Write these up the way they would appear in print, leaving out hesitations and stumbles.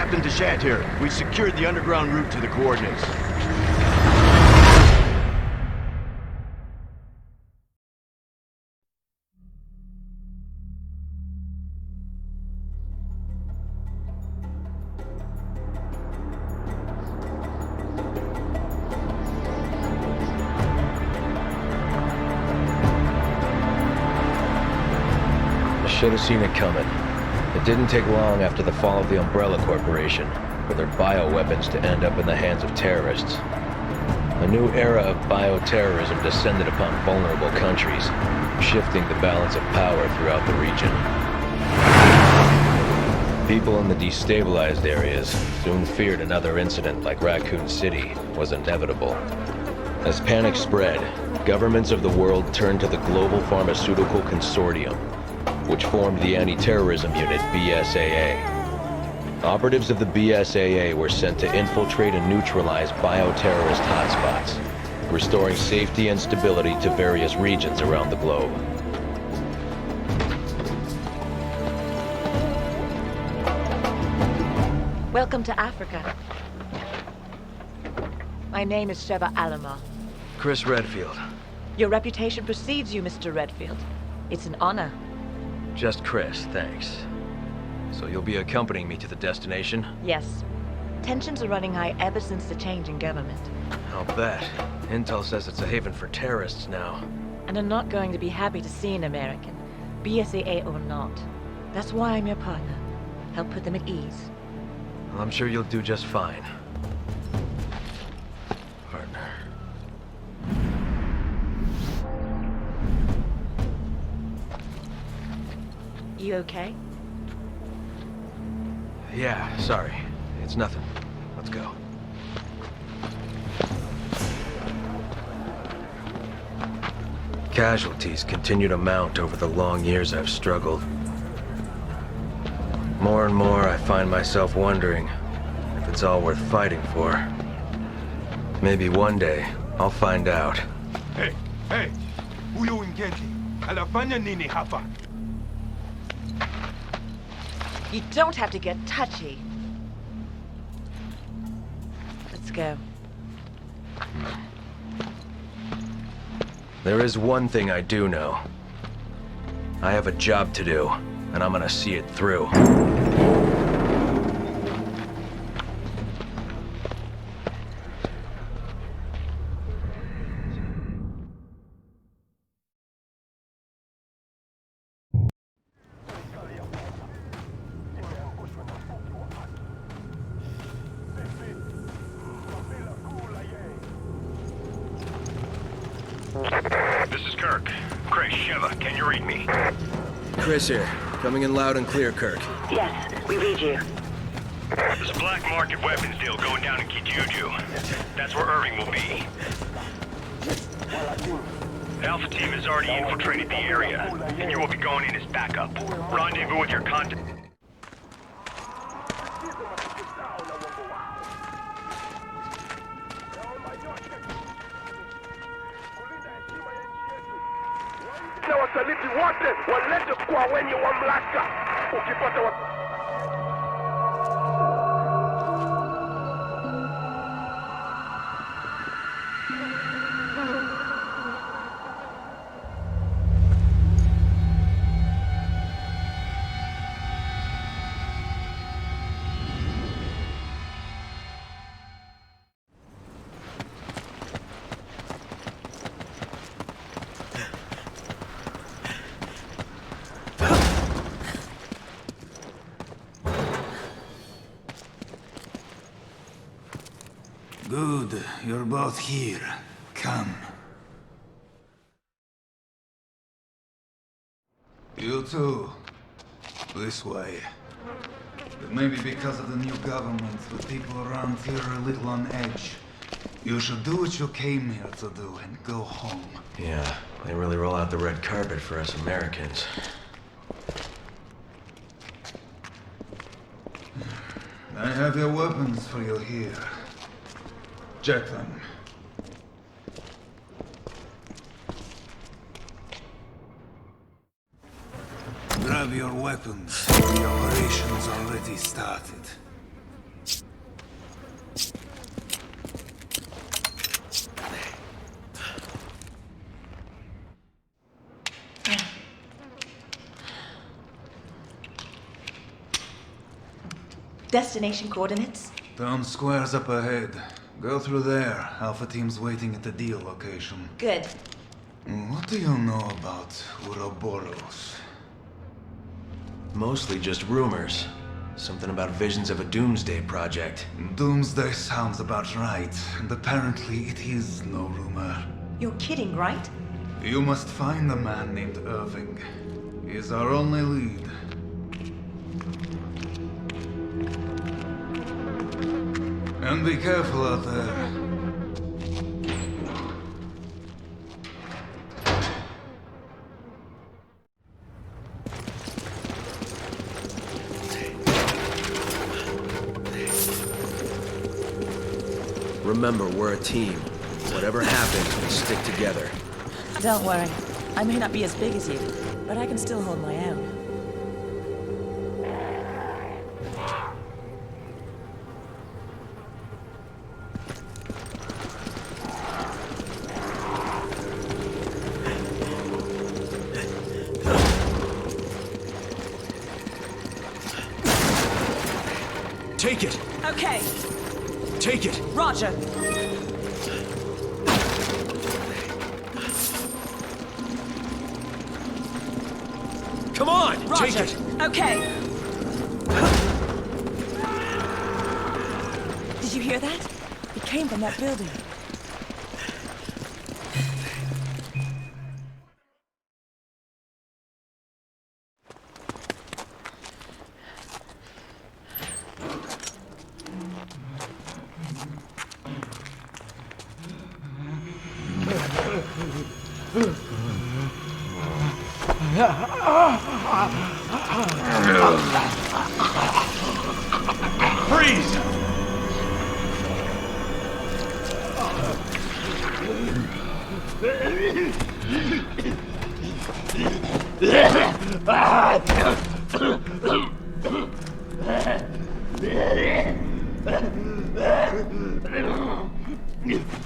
Captain Deshant here. We secured the underground route to the coordinates. I should have seen it coming. It didn't take long after the fall of the Umbrella Corporation for their bioweapons to end up in the hands of terrorists. A new era of bioterrorism descended upon vulnerable countries, shifting the balance of power throughout the region. People in the destabilized areas soon feared another incident like Raccoon City was inevitable. As panic spread, governments of the world turned to the Global Pharmaceutical Consortium, which formed the anti-terrorism unit BSAA. Operatives of the BSAA were sent to infiltrate and neutralize bioterrorist hotspots, restoring safety and stability to various regions around the globe. Welcome to Africa. My name is Sheva Alomar. Chris Redfield. Your reputation precedes you, Mr. Redfield. It's an honor. Just Chris, thanks. So you'll be accompanying me to the destination? Yes. Tensions are running high ever since the change in government. I'll bet. Intel says it's a haven for terrorists now. And I'm not going to be happy to see an American, BSAA or not. That's why I'm your partner. Help put them at ease. Well, I'm sure you'll do just fine. Partner. You okay? Yeah, sorry. It's nothing. Let's go. Casualties continue to mount over the long years I've struggled. More and more, I find myself wondering if it's all worth fighting for. Maybe one day, I'll find out. Hey! Huyo Ngenzi, anafanya nini hapa? You don't have to get touchy. Let's go. There is one thing I do know. I have a job to do, and I'm gonna see it through. This is Kirk. Chris, Sheva, can you read me? Chris here. Coming in loud and clear, Kirk. Yes, we read you. There's a black market weapons deal going down in Kijuju. That's where Irving will be. Alpha Team has already infiltrated the area, and you will be going in as backup. Rendezvous with your contact. Na wasaliti wote walete kwa wenye mamlaka. Ukipata Good, you're both here. Come. You too. This way. But maybe because of the new government, the people around here are a little on edge. You should do what you came here to do and go home. Yeah, they really roll out the red carpet for us Americans. I have your weapons for you here. Check them. Grab your weapons. The operation's already started. Destination coordinates? Town square's up ahead. Go through there. Alpha team's waiting at the deal location. Good. What do you know about Ouroboros? Mostly just rumors. Something about visions of a doomsday project. Doomsday sounds about right, and apparently it is no rumor. You're kidding, right? You must find a man named Irving. He is our only lead. And be careful out there. Remember, we're a team. Whatever happens, we stick together. Don't worry. I may not be as big as you, but I can still hold my own. Take it! Okay, Take it! Roger. Come on! Roger. Take it! Okay. Did you hear that? It came from that building. Freeze!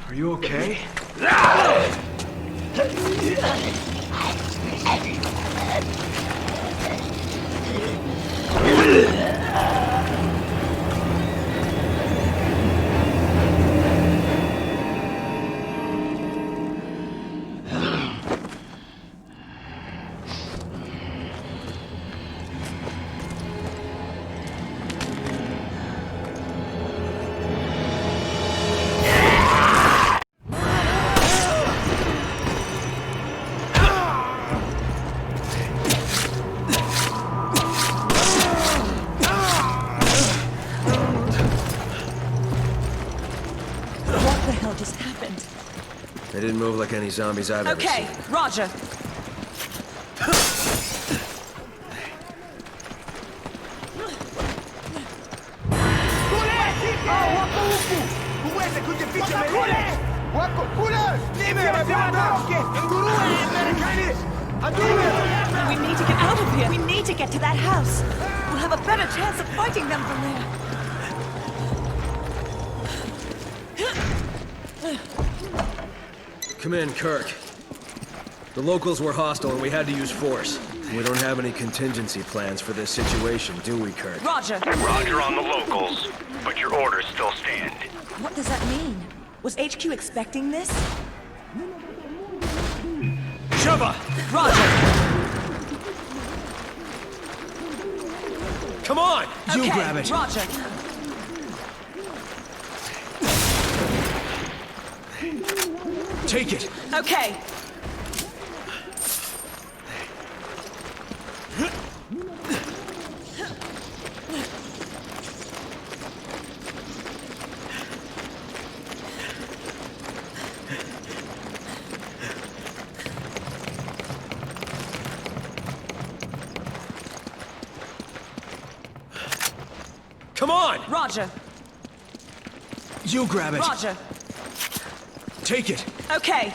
Are you okay? What the hell just happened? They didn't move like any zombies I've ever Okay, seen. Roger. We need to get out of here. We need to get to that house. We'll have a better chance of fighting them from there. Come in, Kirk. The locals were hostile and we had to use force. We don't have any contingency plans for this situation, do we, Kirk? Roger. Roger on the locals, but your orders still stand. What does that mean? Was HQ expecting this? Shova! Roger. Come on! You Okay, grab it! Roger. Take it. Okay. Come on! Roger. You grab it. Roger. Take it. Okay.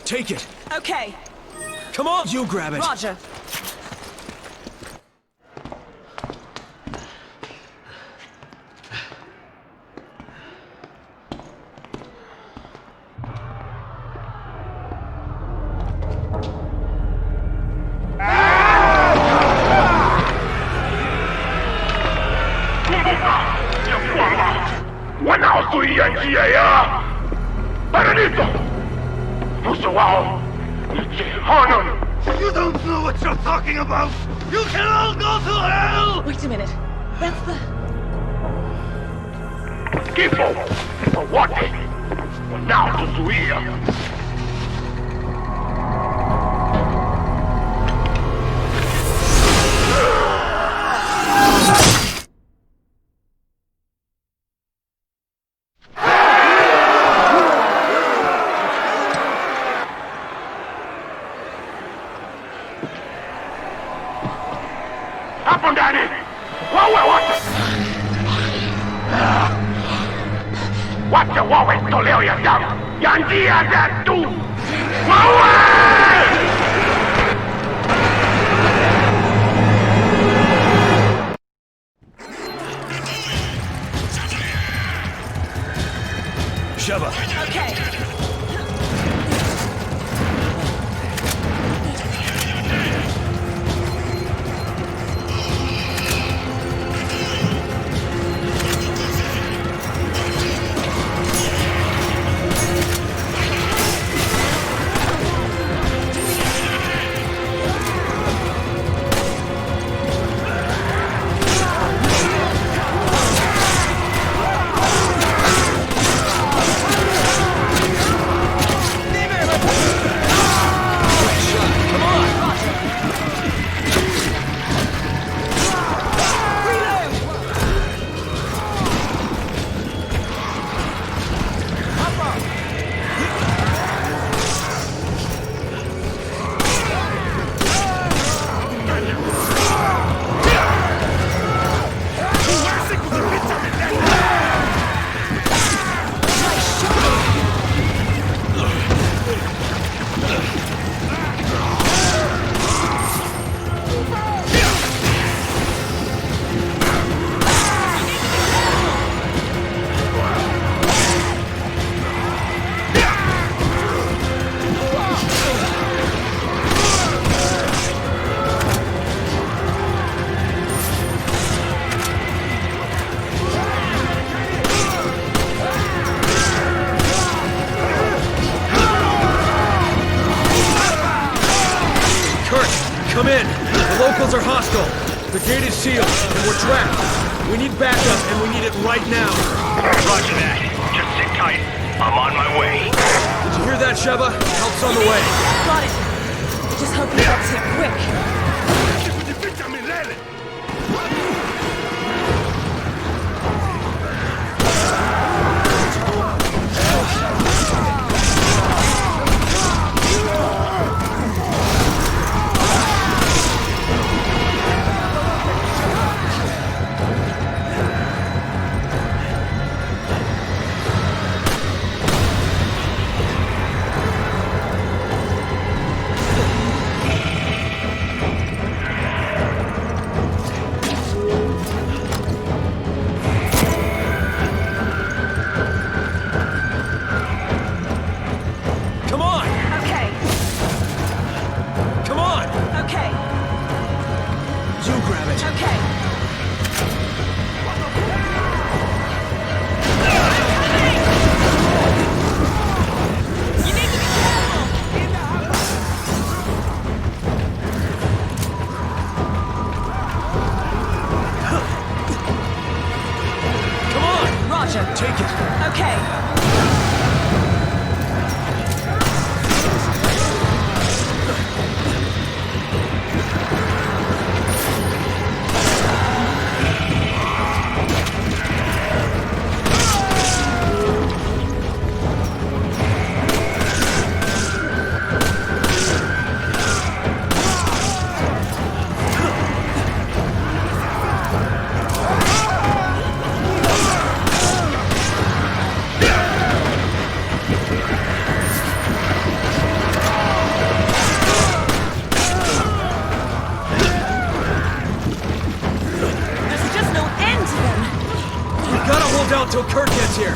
Take it. Okay. Come on! You grab it. Roger. wanaozuia ya paradiso. Mwisho wao ni jehanamu. You don't know what you're talking about! You can all go to hell! Wait a minute. That's the... Kifo kwa wote wanaotuzuia. Hapo ndani wawe wote, wacha wawe toleo ya damu ya njia zetu, wawe! Sheva. Okay. Come in. The locals are hostile. The gate is sealed, and we're trapped. We need backup, and we need it right now. Roger that. Just sit tight. I'm on my way. Did you hear that, Sheva? Help's on the way. Got it. Just hope he gets here quick. Come on! Okay. Come on! Okay. You grab it. Okay. until Kurt gets here.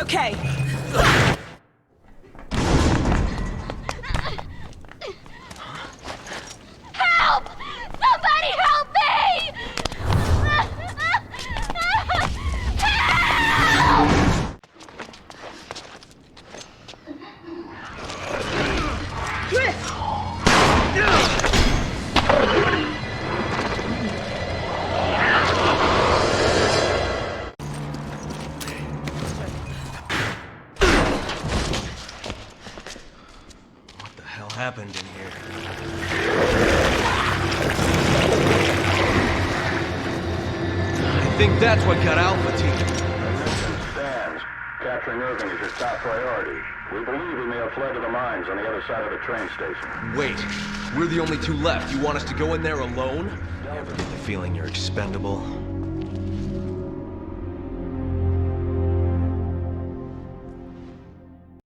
Okay. Help! Somebody help me! Happened in here. I think that's what got Alpha Team. Stands. Capturing Irving is your top priority. We believe he may have fled to the mines on the other side of the train station. Wait, we're the only two left. You want us to go in there alone? You ever get the feeling you're expendable?